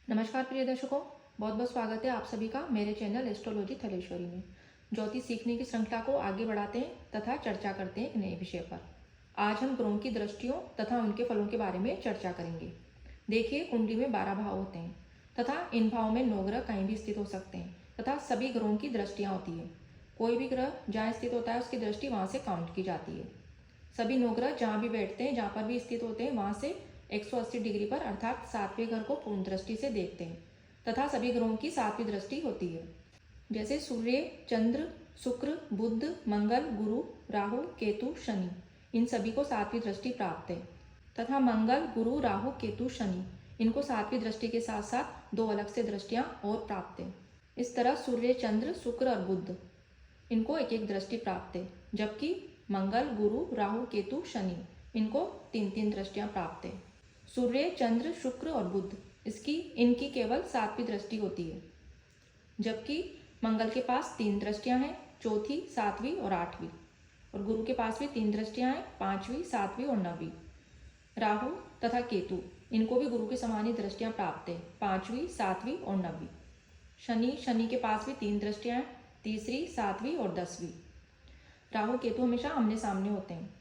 नमस्कार प्रिय दर्शकों, बहुत बहुत स्वागत है आप सभी का मेरे चैनल एस्ट्रोलॉजी थलेश्वरी में। ज्योतिष सीखने की श्रृंखला को आगे बढ़ाते हैं तथा चर्चा करते हैं एक नए विषय पर। आज हम ग्रहों की दृष्टियों तथा उनके फलों के बारे में चर्चा करेंगे। देखिए, कुंडली में 12 भाव होते हैं तथा इन भावों में 9 ग्रह कहीं भी स्थित हो सकते हैं तथा सभी ग्रहों की दृष्टियाँ होती है। कोई भी ग्रह जहाँ स्थित होता है उसकी दृष्टि वहाँ से काउंट की जाती है। सभी 9 ग्रह जहाँ भी बैठते हैं, जहाँ पर भी स्थित होते हैं, वहाँ से 180 डिग्री पर अर्थात 7वें घर को पूर्ण दृष्टि से देखते हैं तथा सभी ग्रहों की 7वीं दृष्टि होती है। जैसे सूर्य, चंद्र, शुक्र, बुध, मंगल, गुरु, राहु, केतु, शनि, इन सभी को 7वीं दृष्टि प्राप्त है तथा मंगल, गुरु, राहु, केतु, शनि, इनको 7वीं दृष्टि के साथ साथ 2 अलग से दृष्टियां और प्राप्त है। इस तरह सूर्य, चंद्र, शुक्र और बुध, इनको एक एक दृष्टि प्राप्त है, जबकि मंगल, गुरु, राहु, केतु, शनि, इनको 3-3 दृष्टियां प्राप्त है। सूर्य, चंद्र, शुक्र और बुध, इनकी केवल 7वीं दृष्टि होती है, जबकि मंगल के पास 3 दृष्टियां हैं, चौथी, 7वीं और 8वीं, और गुरु के पास भी 3 दृष्टियां हैं, 5वीं, 7वीं और 9वीं। राहु तथा केतु, इनको भी गुरु के समान ही दृष्टियां प्राप्त है, 5वीं, 7वीं और 9वीं। शनि के पास भी 3 दृष्टियां हैं, तीसरी, 7वीं और 10वीं। राहु केतु हमेशा आमने सामने होते हैं।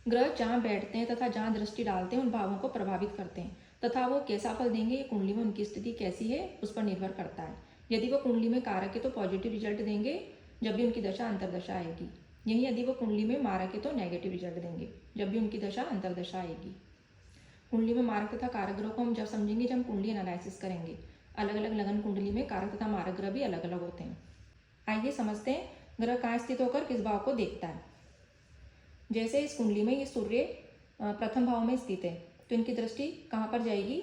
ग्रह जहाँ बैठते हैं तथा जहाँ दृष्टि डालते हैं उन भावों को प्रभावित करते हैं तथा वो कैसा फल देंगे, ये कुंडली में उनकी स्थिति कैसी है उस पर निर्भर करता है। यदि वो कुंडली में कारक है तो पॉजिटिव रिजल्ट देंगे जब भी उनकी दशा अंतर्दशा आएगी। यही यदि वो कुंडली में मारक है तो नेगेटिव रिजल्ट देंगे जब भी उनकी दशा अंतर्दशा आएगी। कुंडली में मारक तथा कारक ग्रह को हम जब समझेंगे जब हम कुंडली एनालिसिस करेंगे। अलग अलग लगन कुंडली में कारक तथा मारक ग्रह भी अलग अलग होते हैं। आइए समझते हैं ग्रह कहाँ स्थित होकर किस भाव को देखता है। जैसे इस कुंडली में ये सूर्य प्रथम भाव में स्थित है तो इनकी दृष्टि कहाँ पर जाएगी,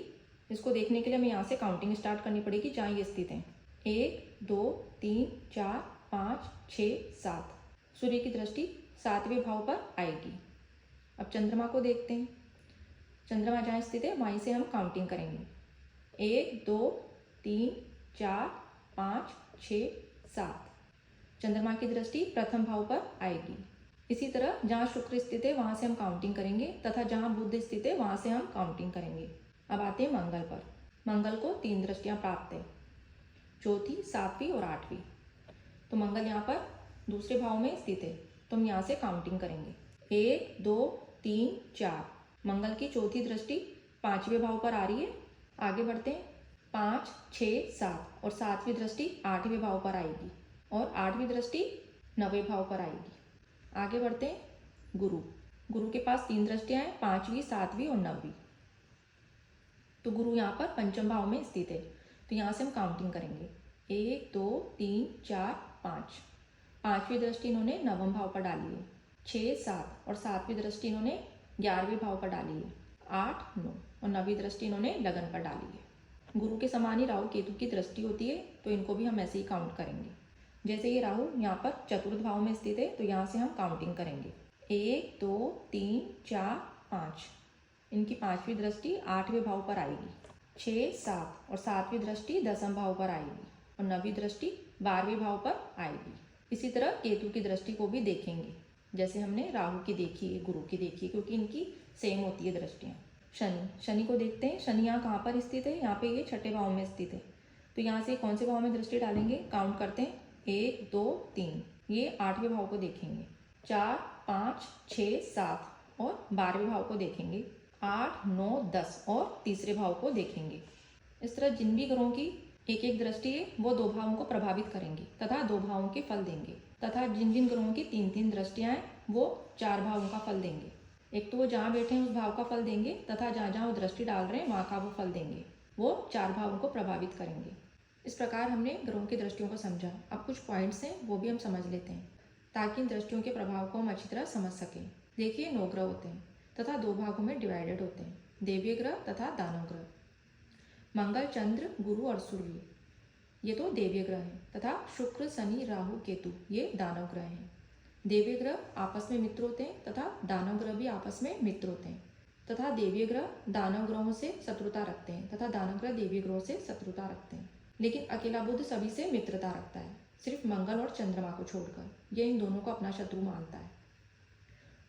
इसको देखने के लिए हमें यहाँ से काउंटिंग स्टार्ट करनी पड़ेगी जहाँ ये स्थित है। 1 2 3 4 5 6 7। सूर्य की दृष्टि 7वें भाव पर आएगी। अब चंद्रमा को देखते हैं। चंद्रमा जहाँ स्थित है वहीं से हम काउंटिंग करेंगे। 1 2 3 4 5 6 7। चंद्रमा की दृष्टि प्रथम भाव पर आएगी। इसी तरह जहाँ शुक्र स्थित है वहाँ से हम काउंटिंग करेंगे तथा जहाँ बुध स्थित है वहाँ से हम काउंटिंग करेंगे। अब आते हैं मंगल पर। मंगल को 3 दृष्टियाँ प्राप्त है, चौथी, 7वीं और 8वीं। तो मंगल यहाँ पर दूसरे भाव में स्थित है तो हम यहाँ से काउंटिंग करेंगे। 1 2 3 4। मंगल की चौथी दृष्टि 5वें भाव पर आ रही है। आगे बढ़ते हैं। 5 6 7 और 7वीं दृष्टि 8वें भाव पर आएगी और 8वीं दृष्टि 9वें भाव पर आएगी। आगे बढ़ते हैं। गुरु के पास 3 दृष्टियां हैं, 5वीं, 7वीं और 9वीं। तो गुरु यहाँ पर पंचम भाव में स्थित है तो यहाँ से हम काउंटिंग करेंगे। 1 2 3 4 5। 5वीं दृष्टि इन्होंने 9वें भाव पर डाली है। 6 7 और 7वीं दृष्टि इन्होंने 11वें भाव पर डाली है। 8 9 और 9वीं दृष्टि इन्होंने लगन पर डाली है। गुरु के समान ही राहु केतु की दृष्टि होती है तो इनको भी हम ऐसे ही काउंट करेंगे। जैसे ये राहु यहाँ पर चतुर्थ भाव में स्थित है तो यहाँ से हम काउंटिंग करेंगे। 1 2 3 4 5। इनकी 5वीं दृष्टि 8वें भाव पर आएगी। 6 7 और 7वीं दृष्टि 10वें भाव पर आएगी और 9वीं दृष्टि 12वें भाव पर आएगी। इसी तरह केतु की दृष्टि को भी देखेंगे जैसे हमने राहु की देखी है, गुरु की देखी है, क्योंकि इनकी सेम होती है दृष्टियाँ। शनि को देखते हैं। शनि यहाँ कहाँ पर स्थित है, यहाँ पे ये 6ठे भाव में स्थित है तो यहाँ से कौन से भाव में दृष्टि डालेंगे, काउंट करते हैं। 1 2 3। ये 8वें भाव को देखेंगे। 4 5 6 7 और 12वें भाव को देखेंगे। 8 9 10 और तीसरे भाव को देखेंगे। इस तरह जिन भी ग्रहों की एक एक दृष्टि है वो 2 भावों को प्रभावित करेंगे तथा 2 भावों के फल देंगे तथा जिन जिन ग्रहों की 3-3 दृष्टियां हैं वो 4 भावों का फल देंगे। एक तो वो जहाँ बैठे हैं उस भाव का फल देंगे तथा जहाँ जहाँ वो दृष्टि डाल रहे हैं वहाँ का वो फल देंगे। वो 4 भावों को प्रभावित करेंगे। इस प्रकार हमने ग्रहों की दृष्टियों को समझा। अब कुछ पॉइंट्स हैं वो भी हम समझ लेते हैं ताकि इन दृष्टियों के प्रभाव को हम अच्छी तरह समझ सकें। देखिए, 9 ग्रह होते हैं तथा 2 भागों में डिवाइडेड होते हैं, देवीय ग्रह तथा दानव ग्रह। मंगल, चंद्र, गुरु और सूर्य ये तो देवीय ग्रह हैं तथा शुक्र, शनि, राहु, केतु ये दानव ग्रह हैं। देवीय ग्रह आपस में मित्र होते हैं तथा दानव ग्रह भी आपस में मित्र होते हैं तथा देवीय ग्रह दानव ग्रहों से शत्रुता रखते हैं तथा दानव ग्रह देवीय ग्रहों से शत्रुता रखते हैं। लेकिन अकेला बुध सभी से मित्रता रखता है, सिर्फ मंगल और चंद्रमा को छोड़कर। यह इन दोनों को अपना शत्रु मानता है।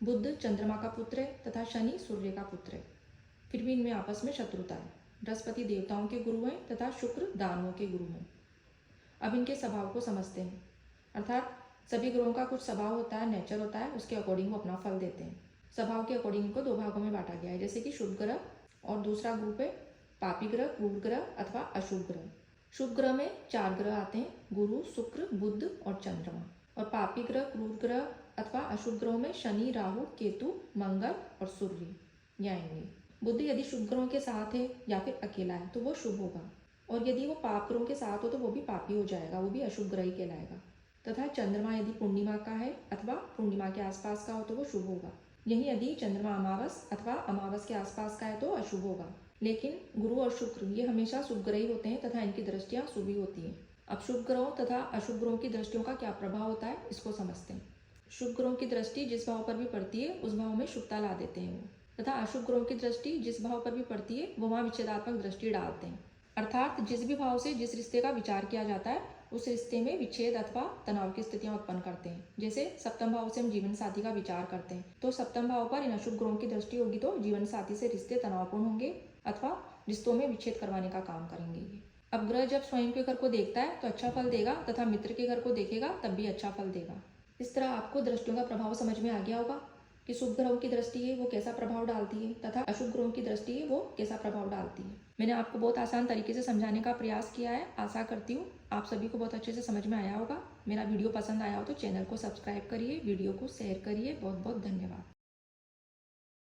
बुध चंद्रमा का पुत्र है तथा शनि सूर्य का पुत्र है, फिर भी इनमें आपस में शत्रुता है। बृहस्पति देवताओं के गुरु हैं तथा शुक्र दानवों के गुरु हैं। अब इनके स्वभाव को समझते हैं। अर्थात सभी ग्रहों का कुछ स्वभाव होता है, नेचर होता है, उसके अकॉर्डिंग वो अपना फल देते हैं। स्वभाव के अकॉर्डिंग इनको 2 भागों में बांटा गया है, जैसे कि शुभ ग्रह और दूसरा ग्रुप है पापी ग्रह, क्रूर ग्रह अथवा अशुभ ग्रह। शुभ ग्रह में 4 ग्रह आते हैं, गुरु, शुक्र, बुध और चंद्रमा। और पापी ग्रह, क्रूर ग्रह अथवा अशुभ ग्रहों में शनि, राहु, केतु, मंगल और सूर्य ये आएंगे। बुध यदि शुभ ग्रहों के साथ है या फिर अकेला है तो वो शुभ होगा, और यदि वो पाप ग्रहों के साथ हो तो वो भी पापी हो जाएगा, वो भी अशुभ ग्रह ही कहलाएगा। तथा चंद्रमा यदि पूर्णिमा का है अथवा पूर्णिमा के आसपास का हो तो वो शुभ होगा। यही यदि चंद्रमा अमावस अथवा अमावस के आसपास का है तो अशुभ होगा। लेकिन गुरु और शुक्र ये हमेशा शुभ ग्रह ही होते हैं तथा इनकी दृष्टियां शुभ ही होती हैं। अब शुभ ग्रहों तथा अशुभ ग्रहों की दृष्टियों का क्या प्रभाव होता है इसको समझते हैं। शुभ ग्रहों की दृष्टि जिस भाव पर भी पड़ती है उस भाव में शुभता ला देते हैं वो, तथा अशुभ ग्रहों की दृष्टि जिस भाव पर भी पड़ती है वो वहाँ विच्छेदात्मक दृष्टि डालते हैं। अर्थात जिस भी भाव से जिस रिश्ते का विचार किया जाता है उस रिश्ते में विच्छेद अथवा तनाव की स्थितियां उत्पन्न करते हैं। जैसे सप्तम भाव से हम जीवन साथी का विचार करते हैं तो सप्तम भाव पर इन अशुभ ग्रहों की दृष्टि होगी तो जीवन साथी से रिश्ते तनावपूर्ण होंगे अथवा रिश्तों में विच्छेद करवाने का काम करेंगे ये। अब ग्रह जब स्वयं के घर को देखता है तो अच्छा फल देगा तथा मित्र के घर को देखेगा तब भी अच्छा फल देगा। इस तरह आपको दृष्टियों का प्रभाव समझ में आ गया होगा कि शुभ ग्रहों की दृष्टि है वो कैसा प्रभाव डालती है तथा अशुभ ग्रहों की दृष्टि है वो कैसा प्रभाव डालती है। मैंने आपको बहुत आसान तरीके से समझाने का प्रयास किया है। आशा करती हूँ आप सभी को बहुत अच्छे से समझ में आया होगा। मेरा वीडियो पसंद आया हो तो चैनल को सब्सक्राइब करिए, वीडियो को शेयर करिए। बहुत बहुत धन्यवाद।